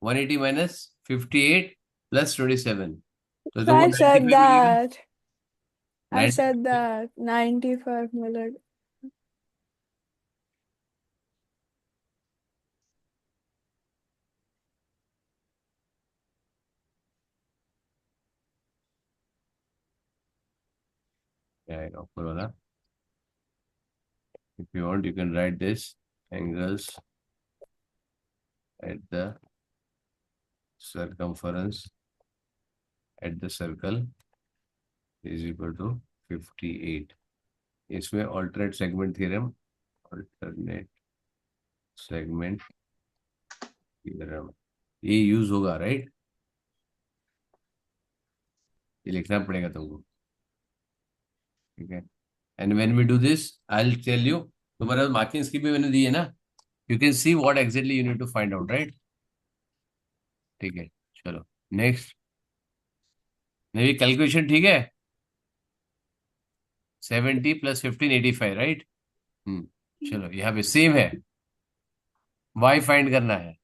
180 minus 58 plus 27, तो So तुमको I 95 said मिलेगा। that. I 95 said that 95 minutes. क्या आएगा ऊपर वाला? If you want, you can write this angles at the circumference at the circle is equal to 58. इसमें alternate segment theorem, alternate segment theorem ये use होगा, right? ये लिखना पड़ेगा तुमको, ठीक है? And when we do this I will tell you. तुम्हारे मार्किंग की भी मैंने दी है ना, you can see what exactly you need to find out, right? ठीक है, चलो नेक्स्ट। मेरी कैलकुलेशन ठीक है? 70 + 15 85, राइट? चलो यहाँ पे सेम है, वाई फाइंड करना है।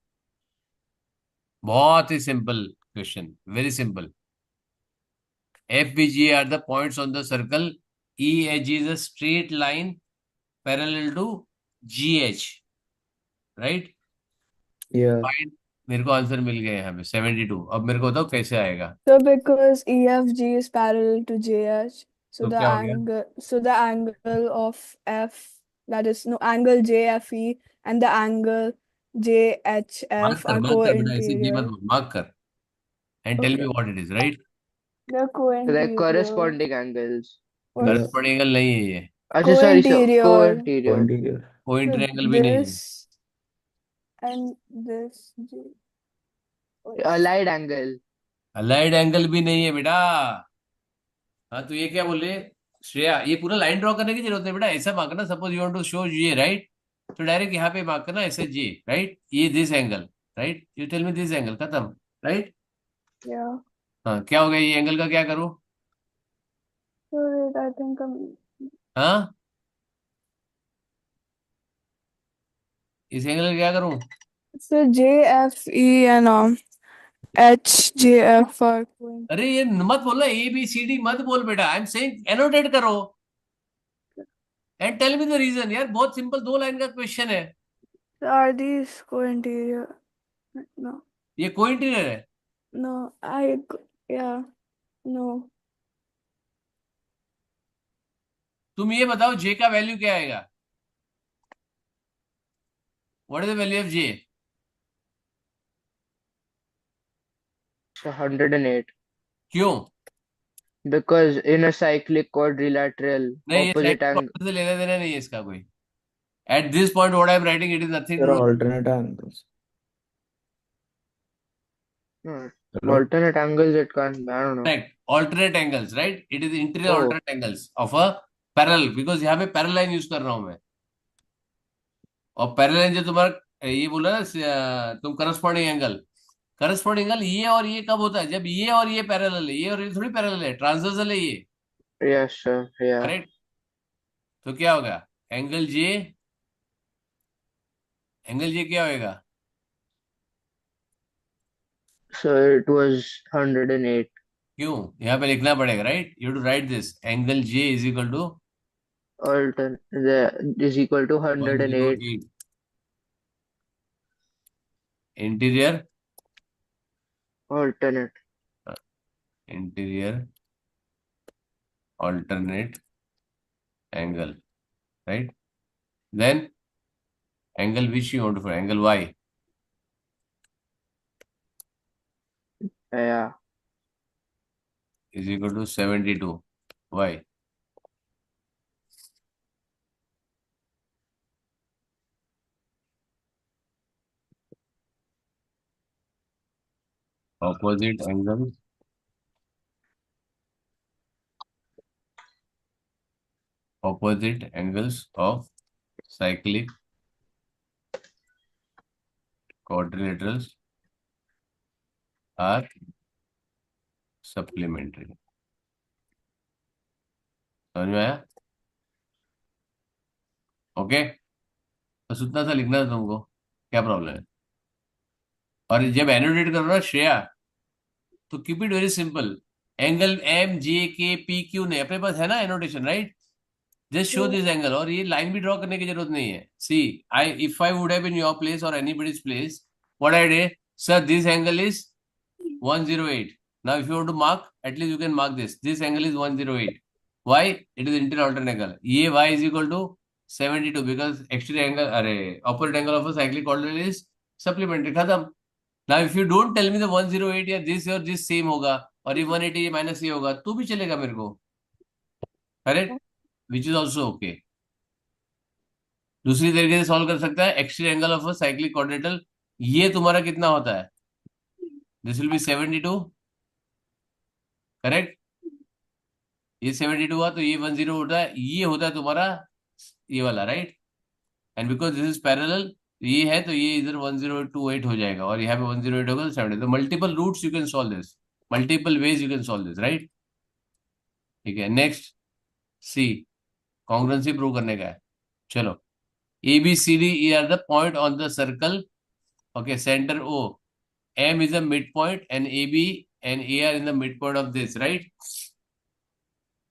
बहुत ही simple question, very simple. F B G R the points on the circle, E H is a straight line parallel to G H, right? Yeah. Find. मेरे को आंसर मिल गया यहाँ पे 72। अब मेरे को बताओ कैसे आएगा? So because EFG is parallel to JH, so तो the क्या हो गया? angle of F, that is no angle JFE and the angle JHF are mark कर बेटा, ऐसे जी मत co-interior. बोल, मार्क कर and tell me Okay, what it is, right? they're Like co-interior. corresponding angles. What Yeah. is corresponding angle नहीं है ये, अच्छा sorry, so co-interior? co-interior. Pointerior. कोई So इंटर एंगल भी नहीं है। this and this J. Allied angle. Allied angle भी नहीं है बेटा। हाँ तो ये क्या बोले श्रेया, ये पूरा लाइन ड्रॉ करने की जरूरत है बेटा, ऐसा मार्क करना। Suppose you want to show ये, राइट? तो डायरेक्ट यहाँ पे मार्क करना ऐसे जी, राइट? ये this angle, right? You tell me this angle, खत्म, राइट? Yeah. हाँ, क्या हो गया ये एंगल का, क्या करूँ? So wait, I think हाँ, इस एंगल का क्या करूँ? so JFE and HJF are going. अरे ये मत बोलना, ए बी सी डी मत बोल बेटा, आई एम सेइंग एनोटेट करो and tell me the reason. यार बहुत सिंपल, 2 लाइन का क्वेश्चन है। Are these co-interior? No, ये कोई इंटीरियर है? no, yeah, no. तुम ये बताओ जे का वैल्यू क्या आएगा? What is the value of J? So 108. क्यों? Because in a cyclic quadrilateral नहीं, ये opposite angle. साइड से लेना देना नहीं है इसका कोई। At this point what I am writing, it is nothing There to are do. alternate angles. Hello? Alternate angles it can't be, I don't know. Correct, alternate angles, right? It is interior Oh, alternate angles of a parallel, because यहाँ पे parallel line use कर रहा हूं मैं। और parallel line जो तुम्हारा ये बोला ना, तुम करस्पॉन्डिंग एंगल, करस्पॉन्डिंग एंगल ये और ये कब होता है? जब ये और ये पैरेलल है, ये और ये थोड़ी पैरेलल है, ट्रांसवर्सल है ये, yes, sir. Yeah. करेक्ट? तो क्या होगा? एंगल जे, एंगल जे क्या होएगा? So it was 108. क्यों? यहाँ पे लिखना पड़ेगा, right? You to write this, angle J is equal to Is equal to 108. 108 interior, Alternate. Interior alternate angle, right? Then angle which you want to find, angle y Yeah. is equal to 72. Y. Opposite angles of cyclic quadrilaterals are supplementary. समझ में आया? Okay, बस उतना सा लिखना था तुमको, क्या प्रॉब्लम है? और जब एनोटेट करो ना श्रेया, तो keep it very simple. Angle M J K P Q नहीं, अपने पास है ना annotation, right? Just show this angle, और ये लाइन भी ड्रॉ करने की जरूरत नहीं है. See, I if I would have in your place और anybody's place, what I did, sir this angle is 108. Now if you want to mark, at least you can mark this. This angle is 108. Why? It is interior alternate angle. ये y is equal to 72 because exterior angle, अरे opposite angle of a cyclic coordinate is supplementary. खत्म. Now if you don't tell me the 108 या this और this same होगा और ये 180 minus ये होगा तो भी चलेगा मेरे को, correct? Which is also okay. दूसरी तरीके से सॉल्व कर सकता है, exterior angle of a cyclic quadrilateral. ये तुम्हारा कितना होता है? This will B 72, correct? ये 72 हुआ तो ये 10 होता है, ये होता है तुम्हारा ये वाला, right? And because this is parallel, ये है तो ये इधर 1028 हो जाएगा और यहाँ पे 108 होगा तो 70. तो multiple routes you can solve this, multiple ways you can solve this, right? ठीक है, नेक्स्ट सी, कॉन्ग्रुएंसी प्रूव करने का है. चलो, A B C D E are the point on the circle, okay, centre O, M is the mid point and A B and A are in the midpoint of this, right?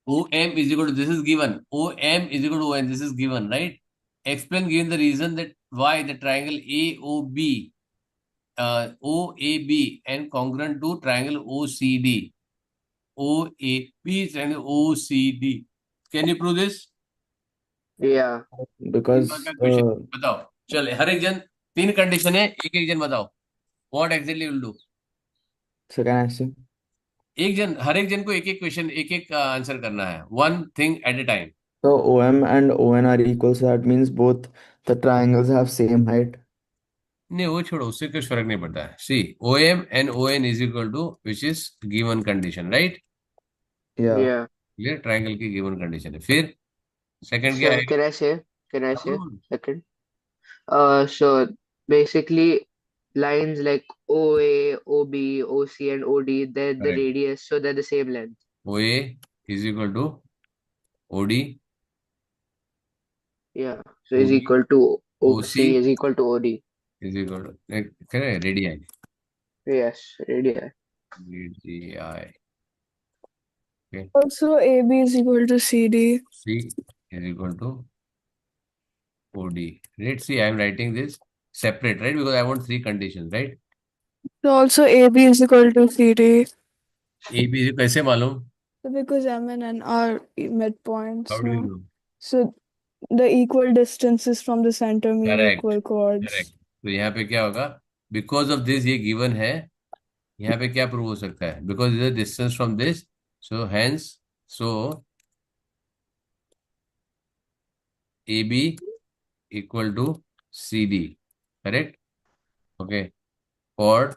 OM is equal to, this is given. OM is equal to ON, this is given, right? Explain given the reason that why the triangle AOB, OAB and congruent to triangle OCD. OAB triangle OCD. Can you prove this? Yeah. Because question बताओ. चल, हर एक जन, तीन condition है, एक एक जन बताओ. What exactly will do? so can I say? हर एक जन को एक एक क्वेश्चन, एक एक आंसर करना है, one thing at A time. So OM and ON are equal, so that means both the triangles have same height. नहीं, वो छोड़ो, उससे कुछ फर्क नहीं पड़ता है. See, O M and O N is equal to which is given condition, right? Yeah. Yeah. Clear, triangle की गिवन कंडीशन है. फिर सेकंड क्या So है? can I say? Can I say? Second. So basically lines like OA, OB, OC, and OD, they're the correct. radius, so they're the same length. O A is equal to O D, Yeah. So is OB, equal to OC OC is equal to OD. Is equal to, correct, radii. Yes, radii. Radii. Also, AB is equal to CD. C is equal to O D. Let's see, I am writing this separate, right? Because I want three conditions, right? So also AB is equal to CD. A B कैसे मालूम? So because M and N are midpoints, how do you no? Know? So the equal distances from the center mean correct, equal chords. Correct. तो यहाँ पे क्या होगा? Because of this, ये given है. यहाँ पे क्या प्रूव हो सकता है? Because is distance from this, so hence, so A B equal to C D, correct? Okay, chord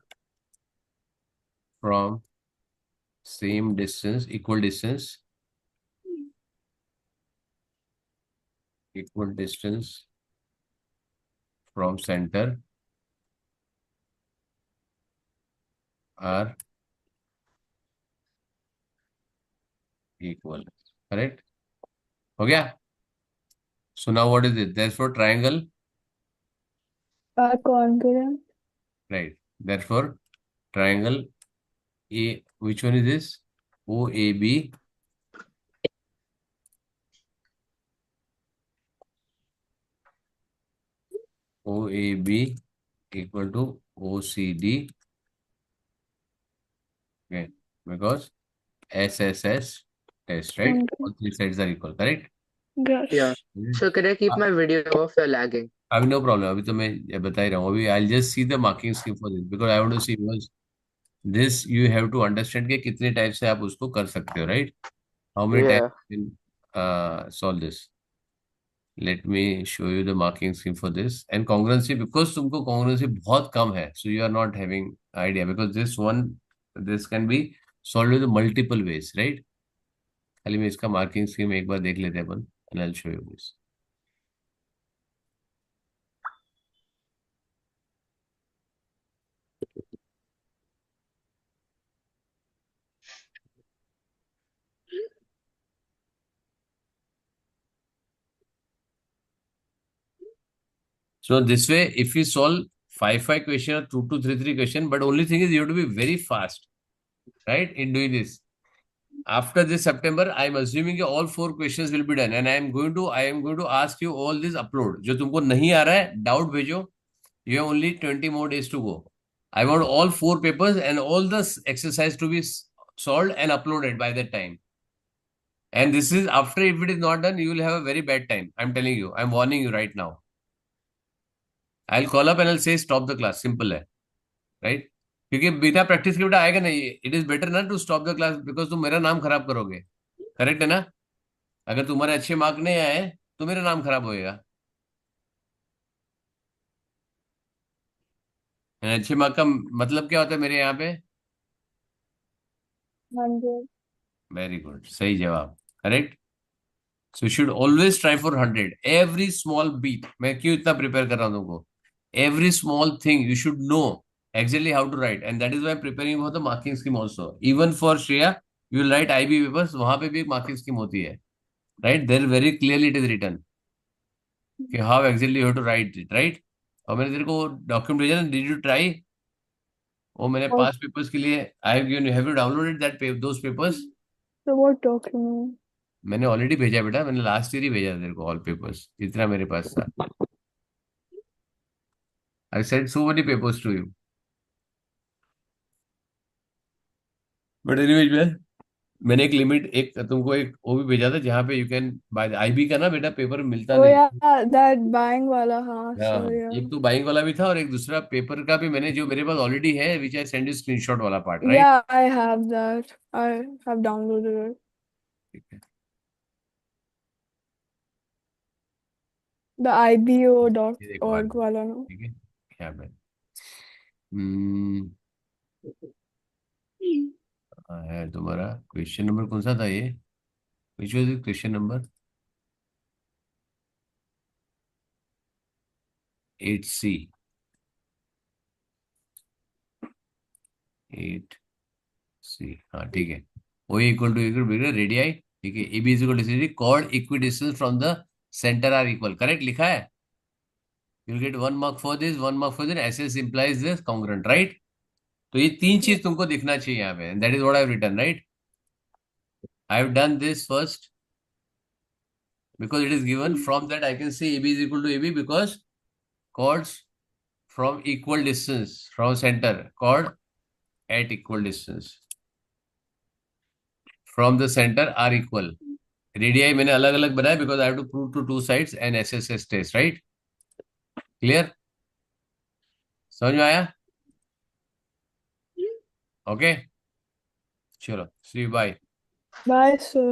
from same distance, equal distance from center are equal, correct? हो गया? So now what is it? Therefore triangle, Are congruent. right? Therefore triangle A, which one is this? OAB equal to OCD, okay, because SSS test, right? Okay. All three sides are equal, correct? Yes. Yeah. So can I keep my video off? You're lagging. अभी no problem, अभी तो मैं बता ही रहा हूँ. अभी I just see the marking scheme for this because I want to see, because this you have to understand कि कितने टाइप से आप उसको कर सकते हो, राइट? How many Yeah. Type solve this. Let me show you the marking scheme for this and congruency, because तुमको कॉन्ग्रुएंसी बहुत कम है, so you are not having idea, because this can be solve with multiple ways, right? खाली मैं इसका marking scheme एक बार देख लेते हैं अपन, and I will show you this. So this way, if you solve 5 question or 2 to 3 question, but only thing is you have to be very fast, right, in doing this. after this September, I am assuming कि all 4 questions will be done, and I am going to ask you all this upload. जो तुमको नहीं आ रहा है, doubt भेजो. You have only 20 more days to go. I want all 4 papers and all the exercise to be solved and uploaded by that time. And this is after, if it is not done, you will have a very bad time. I'm telling you. I'm warning you right now. I'll call up and I'll say stop the class. Simple है, right? क्योंकि बिना practice के बेटा आएगा नहीं. It is better ना to stop the class, because तुम मेरा नाम खराब करोगे. करेक्ट है ना? अगर तुम्हारे अच्छे मार्क नहीं आए तो मेरा नाम खराब होएगा. अच्छे मार्क का मतलब क्या होता है मेरे यहाँ पे? 100. वेरी गुड, सही जवाब. Correct. So should always try for 100. Every small bit. मैं क्यों इतना प्रिपेयर कर रहा हूँ तुमको? Every small thing you should know exactly how to write, and that is why I'm preparing for the marking scheme also. Even for Shreya, you will write IB papers, वहां पे भी एक marking scheme होती है, right? There very clearly it is written कि how exactly you have to write it, right? और मैंने तेरे को डॉक्यूमेंट भेजा ना, did you try? वो मैंने What, 5 पेपर्स के लिए I have given you. Have you downloaded those papers? so what document? मैंने ऑलरेडी भेजा बेटा. मैंने लास्ट ईयर ही भेजा तेरे को ऑल पेपर्स, जितना मेरे पास था. I sent so many papers to you. But anyway, मैंने एक लिमिट, एक तुमको एक वो भी भेजा था जहाँ पे यू कैन बाय. आईबी का ना बेटा पेपर मिलता Oh नहीं. yeah, that buying wala, हाँ, हाँ, so yeah. एक तो बाइंग वाला भी था और एक दूसरा पेपर का भी मैंने, जो मेरे पास ऑलरेडी है, विच आई सेंड यू स्क्रीनशॉट वाला part, right? Yeah, I have that. I have downloaded it. ठीक है. The ये देखो आ ibo.org गया. wala, no? ठीक है. क्या है? हम्म, है तुम्हारा क्वेश्चन नंबर कौन सा था ये? Which was question number 8C. 8C, हाँ ठीक है. O equal to radii. ठीक है. A B is equal to chord equidistant from the centre are equal. Correct लिखा है. You'll get 1 mark for this, 1 mark for this. SS implies this congruent, right? तो ये 3 चीज तुमको दिखना चाहिए यहाँ पे. That is what I've written, right? I've done this first because it is given. From that I can say AB is equal to AB because chords from equal distance from center, chord at equal distance from the center are equal. Radii मैंने अलग अलग बनाया because I have to prove to 2 sides and SSS test, right? Clear? समझ में आया? Okay. चलो, see you, bye. Bye, sir.